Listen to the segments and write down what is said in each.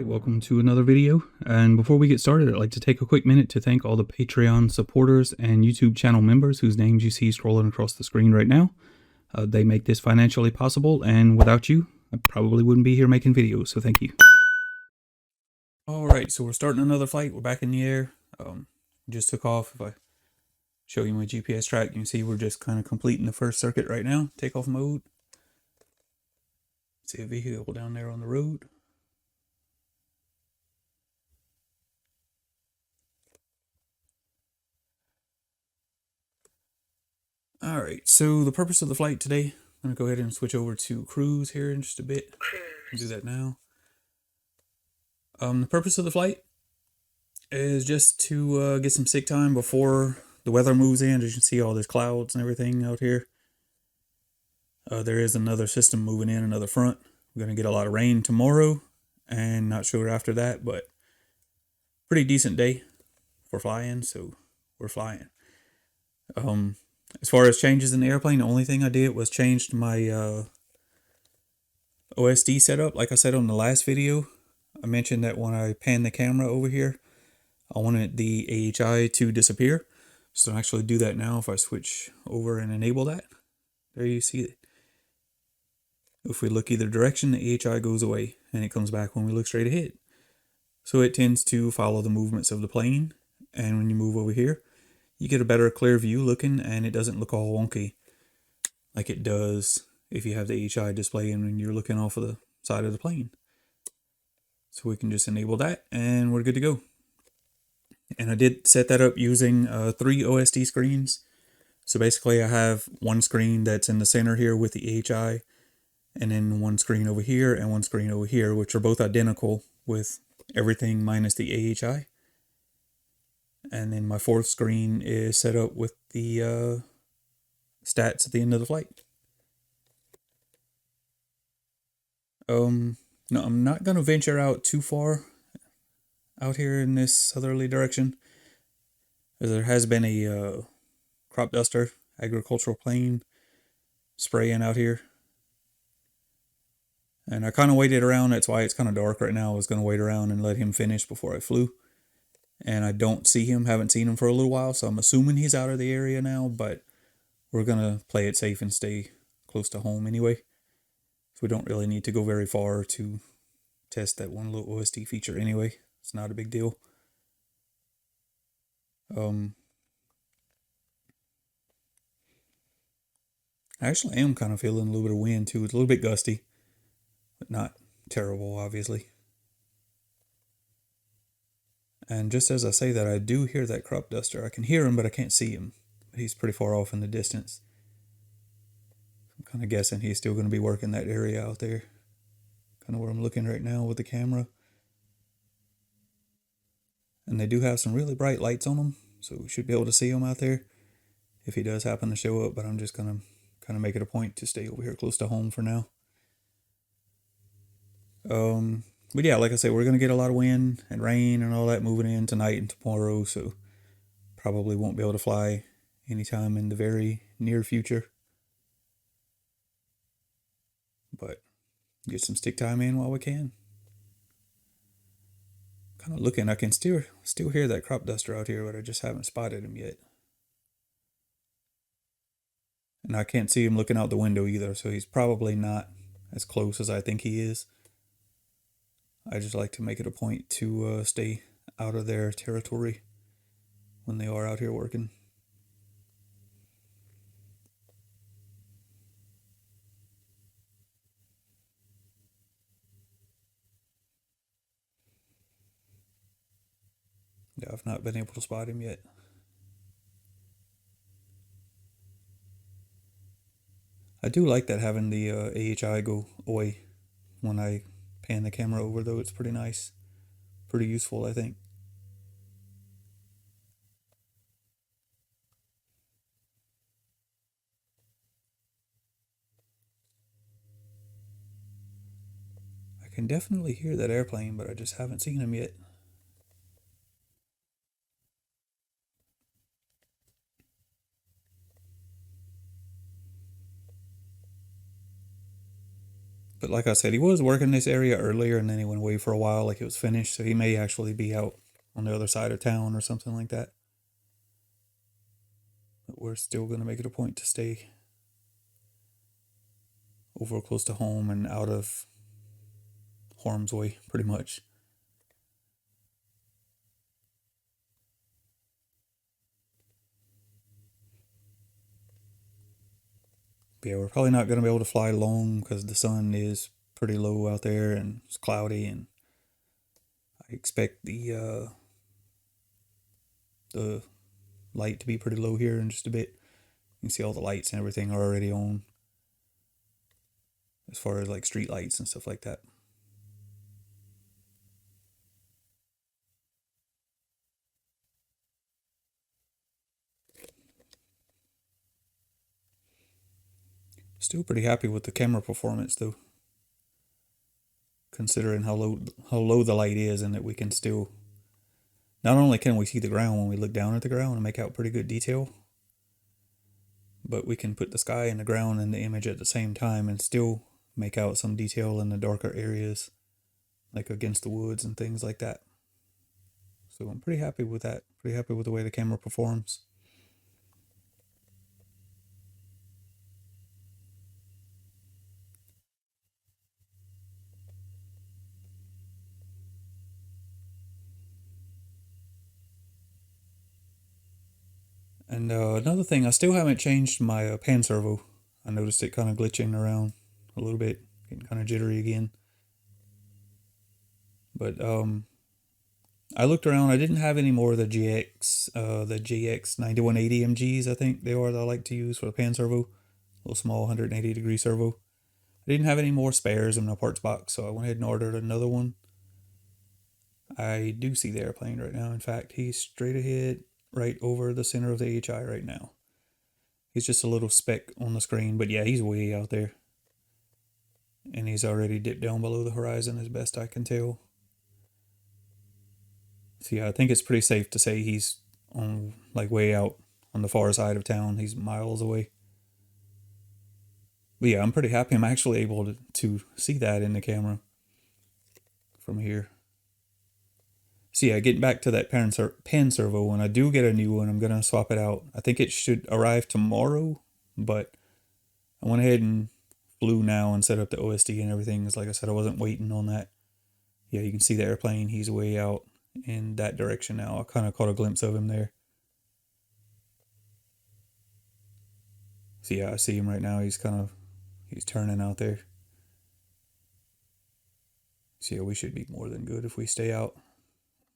Alright, welcome to another video, and before we get started, I'd like to take a quick minute to thank all the Patreon supporters and YouTube channel members whose names you see scrolling across the screen right now. They make this financially possible, and without you, I probably wouldn't be here making videos, so thank you. Alright, so we're starting another flight. We're back in the air. Just took off. If I show you my GPS track, you can see we're just kind of completing the first circuit right now. Takeoff mode. See a vehicle down there on the road. Alright, so the purpose of the flight today, I'm going to go ahead and switch over to cruise here in just a bit. I'll do that now. The purpose of the flight is just to get some sick time before the weather moves in. As you can see, all these clouds and everything out here. There is another system moving in, another front. We're going to get a lot of rain tomorrow, and not sure after that, but pretty decent day for flying, so we're flying. As far as changes in the airplane, the only thing I did was changed my OSD setup. Like I said on the last video, I mentioned that when I pan the camera over here, I wanted the AHI to disappear. So I'll actually do that now if I switch over and enable that. There you see it. If we look either direction, the AHI goes away and it comes back when we look straight ahead. So it tends to follow the movements of the plane. And when you move over here, you get a better clear view looking, and it doesn't look all wonky like it does if you have the AHI displaying when you're looking off of the side of the plane. So we can just enable that and we're good to go. And I did set that up using 3 OSD screens. So basically I have one screen that's in the center here with the AHI, and then one screen over here and one screen over here, which are both identical with everything minus the AHI. And then my fourth screen is set up with the stats at the end of the flight. No, I'm not going to venture out too far out here in this southerly direction, as there has been a crop duster agricultural plane spraying out here. And I kind of waited around. That's why it's kind of dark right now. I was going to wait around and let him finish before I flew. And I don't see him, haven't seen him for a little while, so I'm assuming he's out of the area now, but we're going to play it safe and stay close to home anyway. So we don't really need to go very far to test that one little OSD feature anyway. It's not a big deal. I actually am kind of feeling a little bit of wind too. It's a little bit gusty, but not terrible, obviously. And just as I say that, I do hear that crop duster. I can hear him, but I can't see him. He's pretty far off in the distance. I'm kind of guessing he's still going to be working that area out there. Kind of where I'm looking right now with the camera. And they do have some really bright lights on them, so we should be able to see him out there if he does happen to show up. But I'm just going to kind of make it a point to stay over here close to home for now. But yeah, like I said, we're going to get a lot of wind and rain and all that moving in tonight and tomorrow, so probably won't be able to fly anytime in the very near future. But get some stick time in while we can. Kind of looking, I can still hear that crop duster out here, but I just haven't spotted him yet. And I can't see him looking out the window either, so he's probably not as close as I think he is. I just like to make it a point to stay out of their territory when they are out here working. Yeah, I've not been able to spot him yet. I do like that having the AHI go away when I pan the camera over, though. It's pretty nice. Pretty useful, I think. I can definitely hear that airplane, but I just haven't seen him yet. But like I said, he was working this area earlier and then he went away for a while like it was finished. So he may actually be out on the other side of town or something like that. But we're still going to make it a point to stay over close to home and out of harm's way, pretty much. But yeah, we're probably not going to be able to fly long because the sun is pretty low out there and it's cloudy, and I expect the light to be pretty low here in just a bit. You can see all the lights and everything are already on, as far as like street lights and stuff like that. Still pretty happy with the camera performance though, considering how low the light is, and that we can still, not only can we see the ground when we look down at the ground and make out pretty good detail, but we can put the sky and the ground in the image at the same time and still make out some detail in the darker areas, like against the woods and things like that. So I'm pretty happy with that. Pretty happy with the way the camera performs. And another thing, I still haven't changed my pan servo. I noticed it kind of glitching around a little bit, getting kind of jittery again. But I looked around. I didn't have any more of the GX 9180 MGs. I think they are that I like to use for the pan servo, a little small 180-degree servo. I didn't have any more spares in my parts box, so I went ahead and ordered another one. I do see the airplane right now. In fact, he's straight ahead, right over the center of the AHI right now. He's just a little speck on the screen, but yeah, he's way out there. And he's already dipped down below the horizon as best I can tell. So yeah, I think it's pretty safe to say he's on like way out on the far side of town. He's miles away. But yeah, I'm pretty happy I'm actually able to see that in the camera from here. So yeah, getting back to that pan servo, when I do get a new one, I'm going to swap it out. I think it should arrive tomorrow, but I went ahead and flew now and set up the OSD and everything. Like I said, I wasn't waiting on that. Yeah, you can see the airplane. He's way out in that direction now. I kind of caught a glimpse of him there. So yeah, I see him right now. He's turning out there. So yeah, we should be more than good if we stay out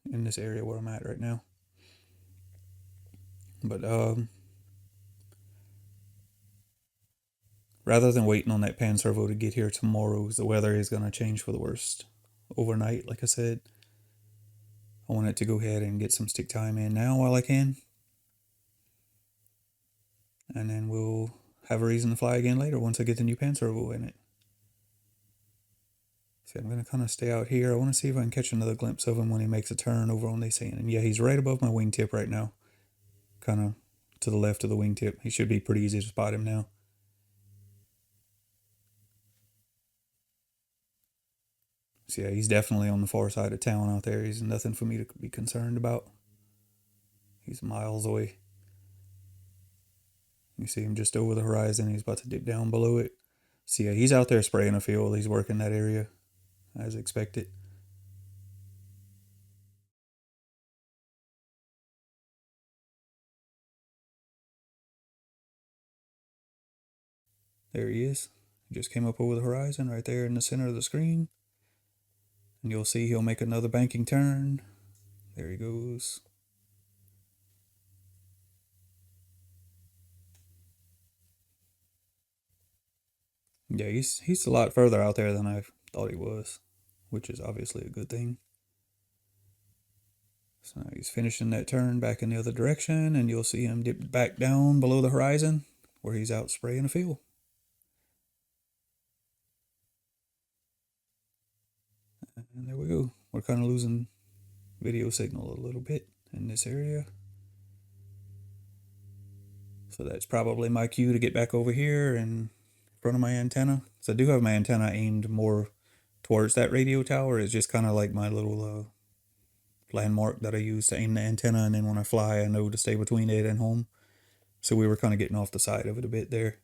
in this area where I'm at right now. But rather than waiting on that pan servo to get here tomorrow, the weather is going to change for the worst overnight. Like I said, I wanted to go ahead and get some stick time in now while I can, and then we'll have a reason to fly again later once I get the new pan servo in it. So I'm going to kind of stay out here. I want to see if I can catch another glimpse of him when he makes a turn over on the sand. And yeah, he's right above my wingtip right now, kind of to the left of the wingtip. He should be pretty easy to spot him now. So yeah, he's definitely on the far side of town out there. He's nothing for me to be concerned about. He's miles away. You see him just over the horizon. He's about to dip down below it. So yeah, he's out there spraying a field. He's working that area as expected. There he is. He just came up over the horizon right there in the center of the screen. And you'll see he'll make another banking turn. There he goes. Yeah, he's a lot further out there than I thought he was, which is obviously a good thing. So now he's finishing that turn back in the other direction, and you'll see him dip back down below the horizon where he's out spraying a field. And there we go. We're kind of losing video signal a little bit in this area. So that's probably my cue to get back over here and front of my antenna. So I do have my antenna aimed more towards that radio tower. It's just kind of like my little landmark that I use to aim the antenna, and then when I fly, I know to stay between it and home. So we were kind of getting off the side of it a bit there.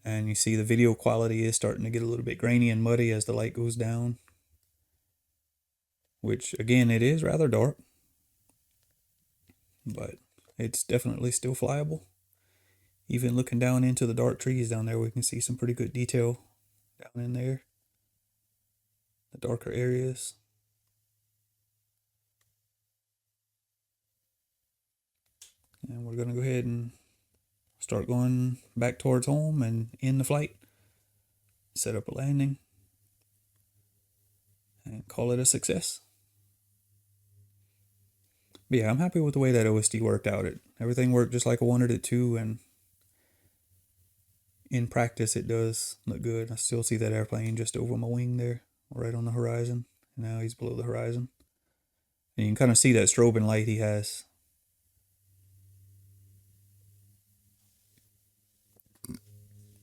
And you see the video quality is starting to get a little bit grainy and muddy as the light goes down. Which, again, it is rather dark. But it's definitely still flyable. Even looking down into the dark trees down there, we can see some pretty good detail down in there. The darker areas. And we're going to go ahead and start going back towards home and end the flight. Set up a landing. And call it a success. But yeah, I'm happy with the way that OSD worked out. Everything worked just like I wanted it to, and in practice it does look good. I still see that airplane just over my wing there, right on the horizon. Now he's below the horizon. And you can kind of see that strobing light he has.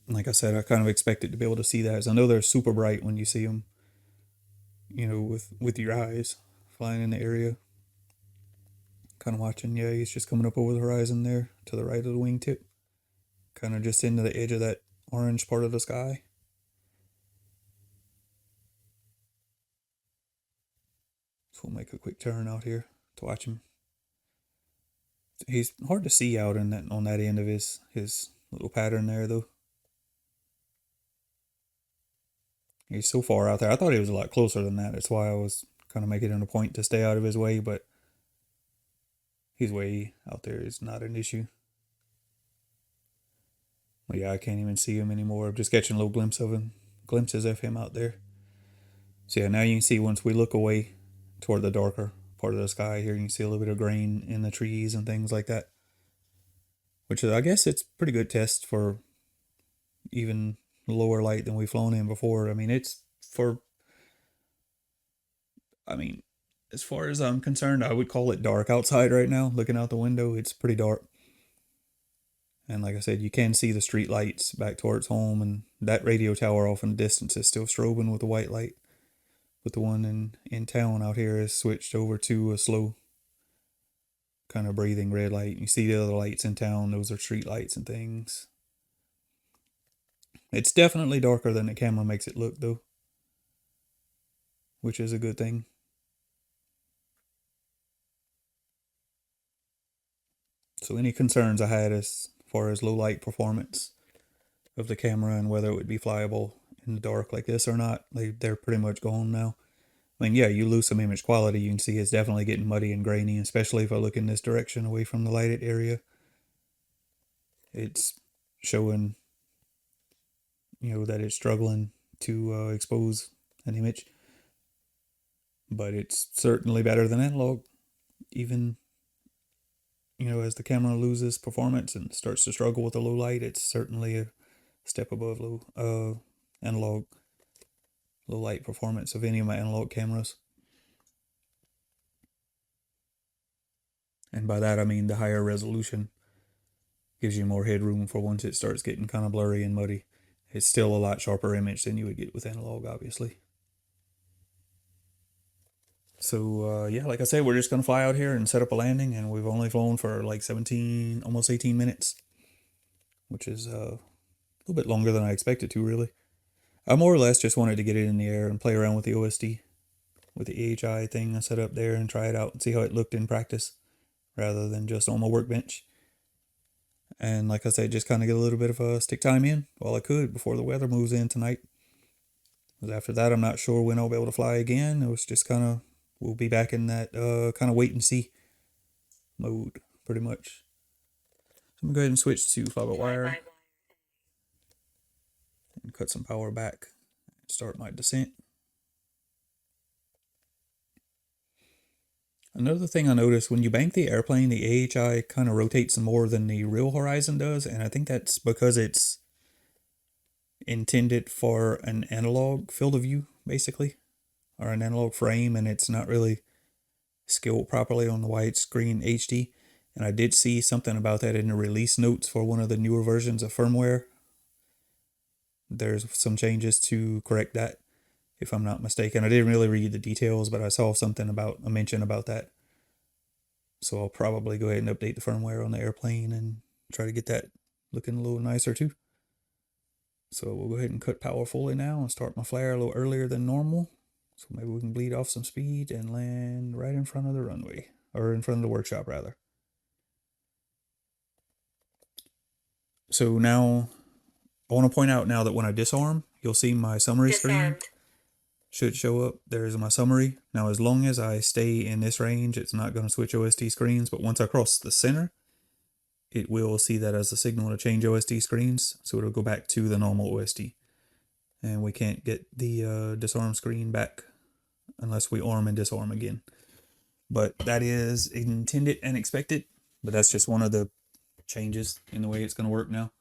Like I said, I kind of expected to be able to see that, as I know they're super bright when you see them, with your eyes flying in the area. Kind of watching, yeah, he's just coming up over the horizon there to the right of the wingtip. Kind of just into the edge of that orange part of the sky. So we'll make a quick turn out here to watch him. He's hard to see out on that end of his little pattern there, though. He's so far out there. I thought he was a lot closer than that. That's why I was kind of making it a point to stay out of his way, but he's way out there. It's not an issue. But yeah, I can't even see him anymore. I'm just catching little glimpses of him out there. So yeah, now you can see once we look away toward the darker part of the sky here, you can see a little bit of grain in the trees and things like that. Which is, I guess it's a pretty good test for even lower light than we've flown in before. I mean, as far as I'm concerned, I would call it dark outside right now. Looking out the window, it's pretty dark. And like I said, you can see the street lights back towards home, and that radio tower off in the distance is still strobing with the white light. But the one in town out here is switched over to a slow kind of breathing red light. You see the other lights in town, those are street lights and things. It's definitely darker than the camera makes it look, though, which is a good thing. So any concerns I had as far as low light performance of the camera and whether it would be flyable in the dark like this or not, they're pretty much gone now. I mean, yeah, you lose some image quality. You can see it's definitely getting muddy and grainy, especially if I look in this direction away from the lighted area. It's showing, that it's struggling to expose an image. But it's certainly better than analog. Even, as the camera loses performance and starts to struggle with the low light, it's certainly a step above analog low light performance of any of my analog cameras. And by that I mean the higher resolution gives you more headroom for once it starts getting kind of blurry and muddy. It's still a lot sharper image than you would get with analog, obviously. So yeah, like I said, we're just going to fly out here and set up a landing, and we've only flown for like 17, almost 18 minutes, which is a little bit longer than I expected to, really. I more or less just wanted to get it in the air and play around with the OSD, with the AHI thing I set up there, and try it out and see how it looked in practice, rather than just on my workbench. And like I said, just kind of get a little bit of a stick time in while I could before the weather moves in tonight. Because after that, I'm not sure when I'll be able to fly again. It was just kind of, we'll be back in that kind of wait and see mode, pretty much. So I'm going to go ahead and switch to fly-by-wire and cut some power back. Start my descent. Another thing I noticed, when you bank the airplane, the AHI kind of rotates more than the real horizon does, and I think that's because it's intended for an analog field of view, basically, or an analog frame, and it's not really scaled properly on the widescreen HD. And I did see something about that in the release notes for one of the newer versions of firmware there's some changes to correct that, if I'm not mistaken. I didn't really read the details, but I saw something about a mention about that. So I'll probably go ahead and update the firmware on the airplane and try to get that looking a little nicer too. So we'll go ahead and cut power fully now and start my flare a little earlier than normal. So maybe we can bleed off some speed and land right in front of the runway, or in front of the workshop rather. So now I want to point out now that when I disarm, you'll see my summary screen should show up. There's my summary. Now, as long as I stay in this range, it's not going to switch OSD screens, but once I cross the center, it will see that as a signal to change OSD screens, so it'll go back to the normal OSD. And we can't get the disarm screen back unless we arm and disarm again. But that is intended and expected, but that's just one of the changes in the way it's going to work now.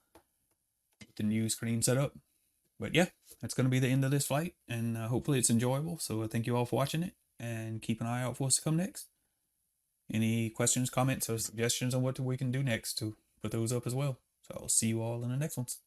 The new screen setup. But yeah, that's going to be the end of this flight, and hopefully it's enjoyable. So thank you all for watching it, and keep an eye out for what's to come next. Any questions, comments, or suggestions on what we can do next, to put those up as well. So I'll see you all in the next ones.